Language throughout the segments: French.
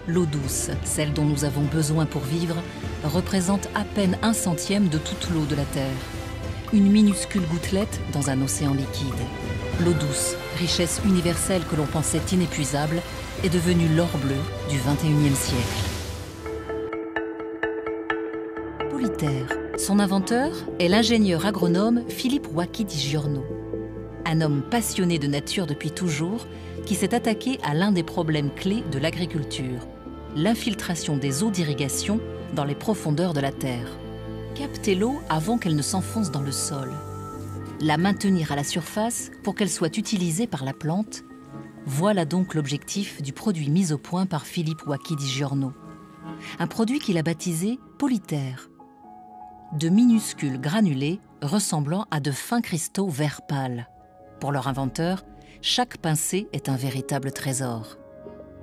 l'eau douce, celle dont nous avons besoin pour vivre, représente à peine 1/100 de toute l'eau de la Terre. Une minuscule gouttelette dans un océan liquide. L'eau douce, richesse universelle que l'on pensait inépuisable, est devenue l'or bleu du XXIe siècle. Polyterre. Son inventeur est l'ingénieur agronome Philippe Wacky di Giorno. Un homme passionné de nature depuis toujours, qui s'est attaqué à l'un des problèmes clés de l'agriculture, l'infiltration des eaux d'irrigation dans les profondeurs de la terre. Capter l'eau avant qu'elle ne s'enfonce dans le sol. La maintenir à la surface pour qu'elle soit utilisée par la plante. Voilà donc l'objectif du produit mis au point par Philippe Wacky di Giorno. Un produit qu'il a baptisé Polyterre. De minuscules granulés ressemblant à de fins cristaux vert pâle. Pour leur inventeur, chaque pincée est un véritable trésor.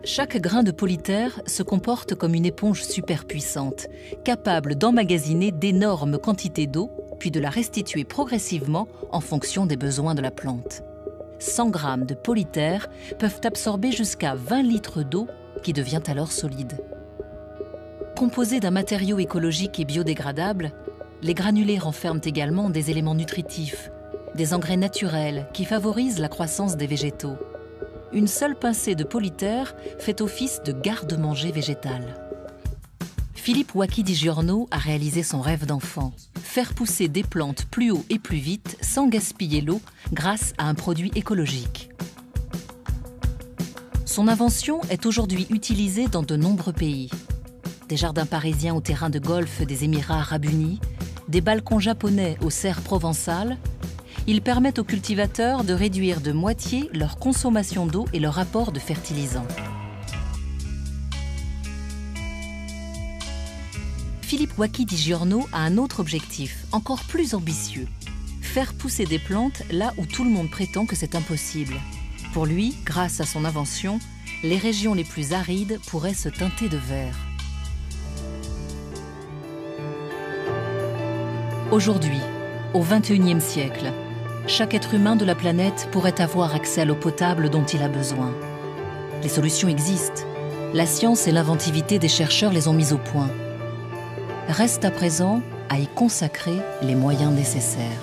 Chaque grain de polyterre se comporte comme une éponge superpuissante, capable d'emmagasiner d'énormes quantités d'eau, puis de la restituer progressivement en fonction des besoins de la plante. 100 grammes de polyterre peuvent absorber jusqu'à 20 litres d'eau qui devient alors solide. Composés d'un matériau écologique et biodégradable, les granulés renferment également des éléments nutritifs, des engrais naturels qui favorisent la croissance des végétaux. Une seule pincée de polyterre fait office de garde-manger végétal. Philippe Wacky di Giorno a réalisé son rêve d'enfant, faire pousser des plantes plus haut et plus vite sans gaspiller l'eau grâce à un produit écologique. Son invention est aujourd'hui utilisée dans de nombreux pays. Des jardins parisiens au terrain de golf des Émirats arabes unis, des balcons japonais aux serres provençales. Ils permettent aux cultivateurs de réduire de moitié leur consommation d'eau et leur apport de fertilisants. Philippe Wacky di Giorno a un autre objectif, encore plus ambitieux. Faire pousser des plantes là où tout le monde prétend que c'est impossible. Pour lui, grâce à son invention, les régions les plus arides pourraient se teinter de vert. Aujourd'hui, au XXIe siècle, chaque être humain de la planète pourrait avoir accès à l'eau potable dont il a besoin. Les solutions existent. La science et l'inventivité des chercheurs les ont mises au point. Reste à présent à y consacrer les moyens nécessaires.